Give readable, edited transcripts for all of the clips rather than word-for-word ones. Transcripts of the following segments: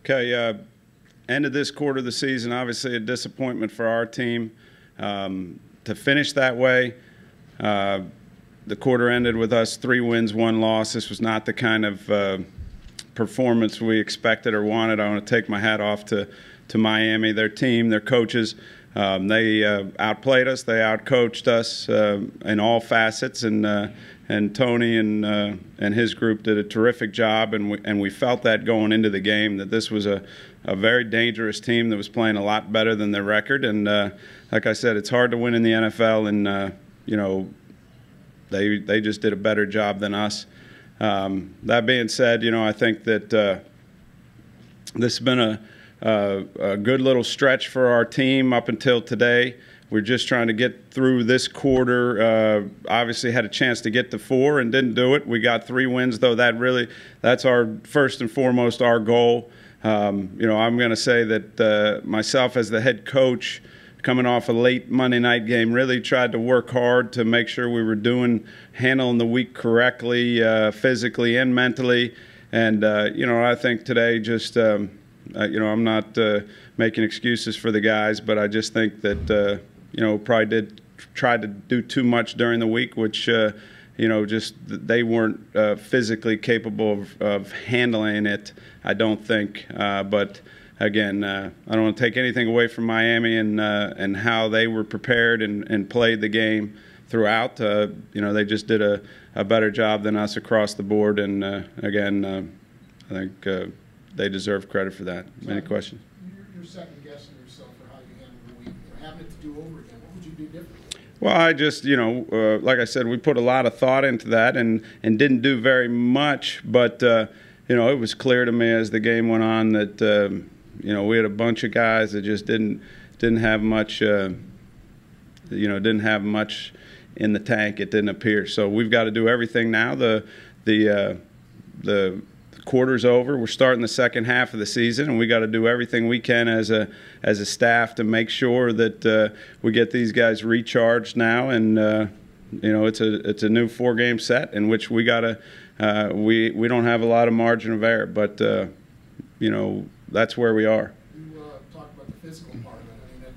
Okay, end of this quarter of the season, obviously a disappointment for our team. To finish that way, the quarter ended with us 3 wins, 1 loss. This was not the kind of performance we expected or wanted. I want to take my hat off to Miami, their team, their coaches. They outplayed us. They outcoached us in all facets, and Tony and his group did a terrific job. And we felt that going into the game, that this was a very dangerous team that was playing a lot better than their record. And like I said, it's hard to win in the NFL, and you know, they just did a better job than us. That being said, you know, I think that this has been a good little stretch for our team up until today. We're just trying to get through this quarter. Obviously had a chance to get to 4 and didn't do it. We got 3 wins, though. That's our first and foremost our goal. You know, I'm going to say that myself as the head coach, coming off a late Monday night game, really tried to work hard to make sure we were handling the week correctly, physically and mentally. And you know, I think today just you know, I'm not making excuses for the guys, but I just think that you know, probably tried to do too much during the week, which you know, just they weren't physically capable of handling it, I don't think. But again, I don't want to take anything away from Miami and how they were prepared and played the game throughout. You know, they just did a better job than us across the board. And again, I think they deserve credit for that. Any questions? You're second guessing yourself for how you handled the week. You're having it to do over again. What would you do differently? Well, I just, you know, like I said, we put a lot of thought into that and didn't do very much. But you know, it was clear to me as the game went on that you know, we had a bunch of guys that just didn't have much. You know, didn't have much in the tank. It didn't appear. So we've got to do everything now. The quarter's over. We're starting the second half of the season, and we got to do everything we can as a staff to make sure that we get these guys recharged now. And you know, it's a new 4-game set in which we got to we don't have a lot of margin of error, but you know, that's where we are. You talked about the physical part of it. I mean,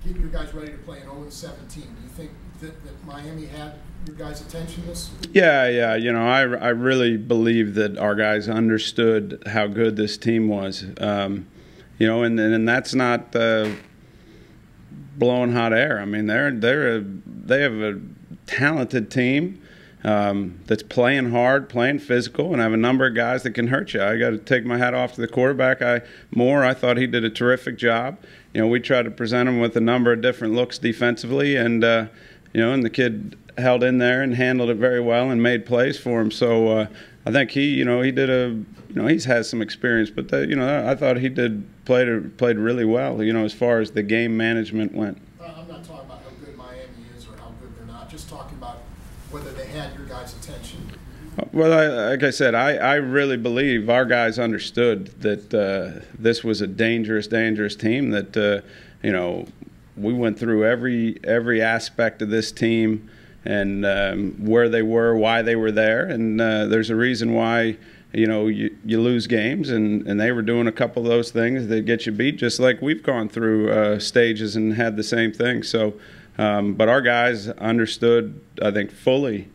getting your guys ready to play in 0-17. Do you think that Miami had your guys' attention this week? Yeah. You know, I really believe that our guys understood how good this team was. You know, and that's not blowing hot air. I mean, they have a talented team that's playing hard, playing physical, and have a number of guys that can hurt you. I got to take my hat off to the quarterback. I thought he did a terrific job. You know, we tried to present him with a number of different looks defensively, and you know, and the kid held in there and handled it very well and made plays for him. So I think he did you know, he's had some experience, but you know, I thought he played really well. You know, as far as the game management went. I'm not talking about how good Miami is or how good they're not. Just talking about whether they had your guys' attention. Well, like I said, I really believe our guys understood that this was a dangerous team. That you know, we went through every aspect of this team and where they were, why they were there, and there's a reason why, you know, you lose games, and they were doing a couple of those things that get you beat, just like we've gone through stages and had the same thing. So, but our guys understood, I think, fully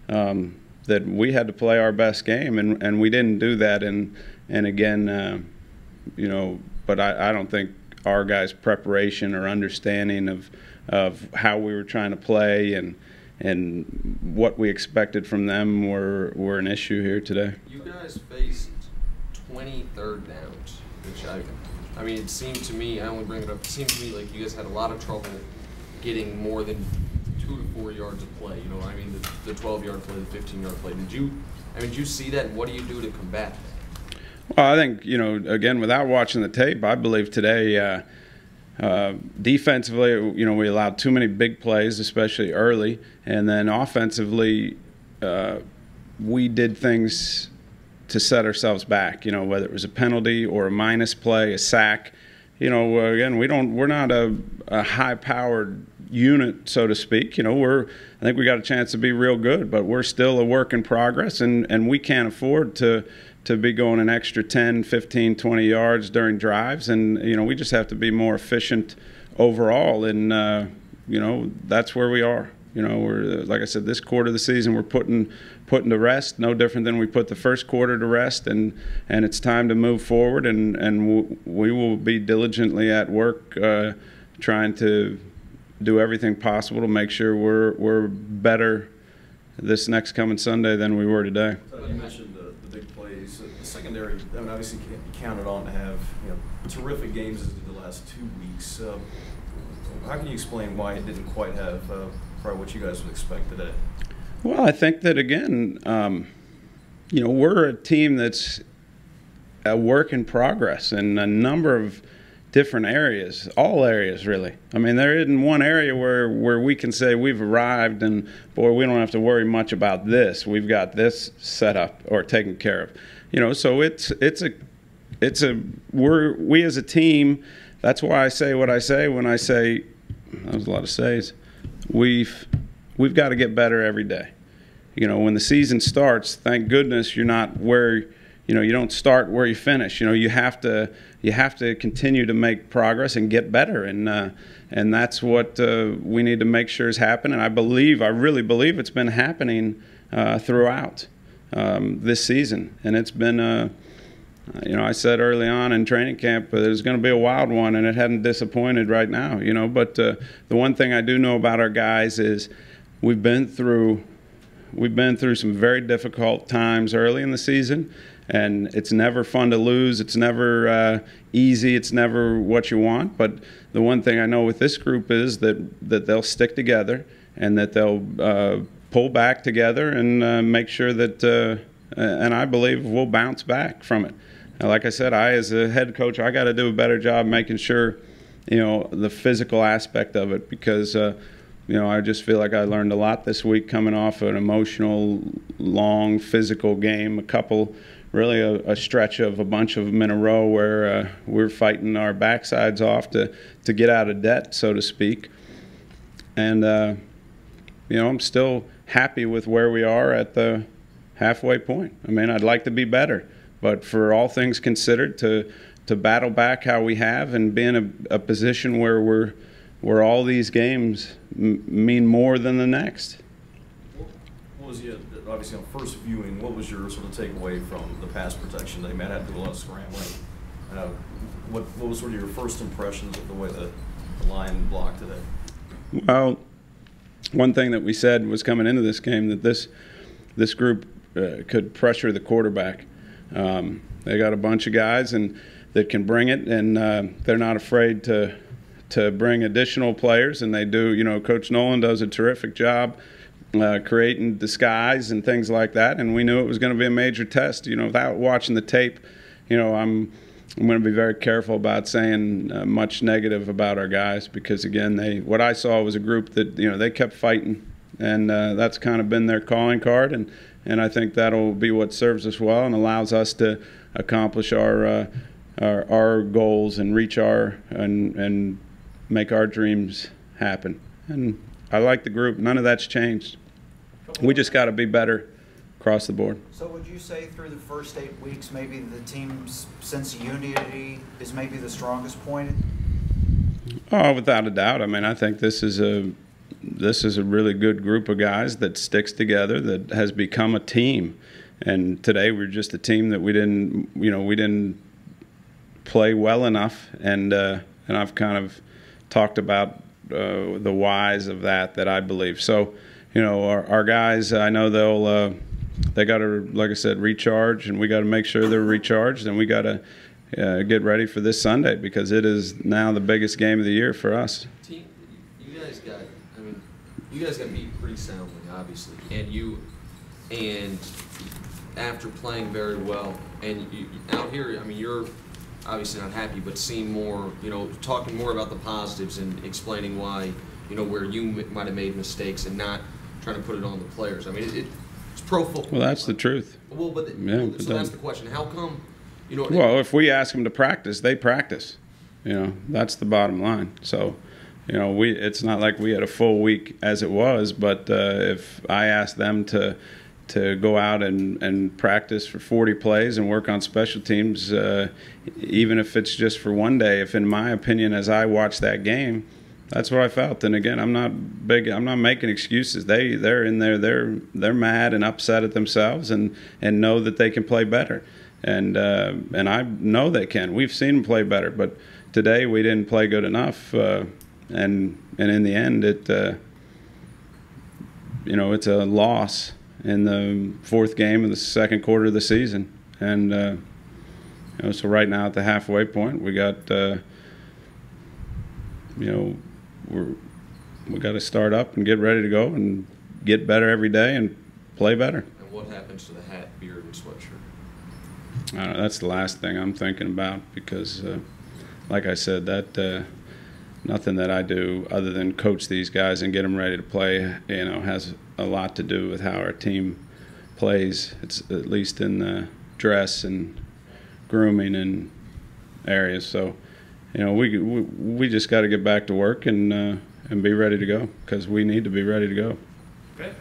that we had to play our best game, and we didn't do that. And again, you know, but I don't think our guys' preparation or understanding of how we were trying to play and what we expected from them were an issue here today. You guys faced 20 third downs, which I mean, it seemed to me, I only bring it up, it seemed to me like you guys had a lot of trouble getting more than 2 to 4 yards of play. You know, I mean, the 12-yard play, the 15-yard play. Did you see that, and what do you do to combat that? Well, I think, you know, again, without watching the tape, I believe today defensively, you know, we allowed too many big plays, especially early, and then offensively, we did things to set ourselves back. You know, whether it was a penalty or a minus play, a sack. You know, again, we're not a high-powered unit, so to speak. You know, I think we got a chance to be real good, but we're still a work in progress, and we can't afford to to be going an extra 10, 15, 20 yards during drives, and we just have to be more efficient overall, and that's where we are. We're, like I said, this quarter of the season we're putting to rest, no different than we put the first quarter to rest, and it's time to move forward, and we will be diligently at work trying to do everything possible to make sure we're better this next coming Sunday than we were today. You mentioned the big plays. The secondary, I mean, obviously you counted on to have terrific games as the last 2 weeks. How can you explain why it didn't quite have probably what you guys would expect today? Well, I think that, again, we're a team that's a work in progress in a number of different areas, all areas really. I mean, there isn't one area where we can say we've arrived and, boy, we don't have to worry much about this. We've got this set up or taken care of. So we as a team, that's why I say what I say when I say, that was a lot of says, we've got to get better every day. When the season starts, thank goodness you're not where, you don't start where you finish. You have to continue to make progress and get better, and that's what we need to make sure is happening. I really believe it's been happening throughout this season, and it's been I said early on in training camp it was going to be a wild one, and it hadn't disappointed right now. But the one thing I do know about our guys is we've been through some very difficult times early in the season, and it's never fun to lose. It's never easy. It's never what you want. But the one thing I know with this group is that they'll stick together, and that they'll pull back together and make sure that and I believe we'll bounce back from it. Like I said, as a head coach, I got to do a better job making sure, the physical aspect of it, because, I just feel like I learned a lot this week coming off an emotional, long, physical game, really a stretch of a bunch of them in a row where we're fighting our backsides off to get out of debt, so to speak. And, I'm still happy with where we are at the halfway point. I mean, I'd like to be better. But for all things considered, to battle back how we have and be in a position where all these games mean more than the next. What was obviously on first viewing, what was your sort of takeaway from the pass protection? They might have to do a lot of scrambling. What was sort of your first impressions of the way the line blocked today? Well, one thing that we said was coming into this game that this group could pressure the quarterback. They got a bunch of guys that can bring it, and they're not afraid to bring additional players, and they do. Coach Nolan does a terrific job creating disguise and things like that, and we knew it was going to be a major test. Without watching the tape, I'm going to be very careful about saying much negative about our guys, because again, what I saw was a group that they kept fighting, and that's kind of been their calling card, and I think that'll be what serves us well and allows us to accomplish our goals and reach and make our dreams happen. And I like the group. None of that's changed. We just got to be better across the board. So would you say through the first 8 weeks, maybe the team's sense of unity is maybe the strongest point? Oh, without a doubt. I mean, I think this is a really good group of guys that sticks together, that has become a team. And today we're just a team that we didn't play well enough. And I've kind of talked about the whys of that I believe. So, our guys, I know they got to, like I said, recharge, and we got to make sure they're recharged, and we got to get ready for this Sunday, because it is now the biggest game of the year for us. Team, you guys got beat pretty soundly, obviously, and after playing very well, and out here, I mean, you're obviously not happy, but seeing more, talking more about the positives and explaining why, where you might have made mistakes and not trying to put it on the players. I mean, it's pro football. Well, that's the truth. Well, so that's the question. How come, Well, if we ask them to practice, they practice. That's the bottom line. So, it's not like we had a full week as it was, but if I asked them to to go out and practice for 40 plays and work on special teams, even if it's just for one day. If, in my opinion, as I watched that game, that's what I felt. And again, I'm not making excuses. They're in there. They're mad and upset at themselves, and know that they can play better. And I know they can. We've seen them play better, but today we didn't play good enough. And in the end, it's a loss in the fourth game of the second quarter of the season. And so right now at the halfway point, we got we got to start up and get ready to go and get better every day and play better. And what happens to the hat, beard, and sweatshirt? That's the last thing I'm thinking about, because, like I said, that nothing that I do other than coach these guys and get them ready to play, has a lot to do with how our team plays. It's at least in the dress and grooming and areas. So, we just got to get back to work and be ready to go, because we need to be ready to go. Okay.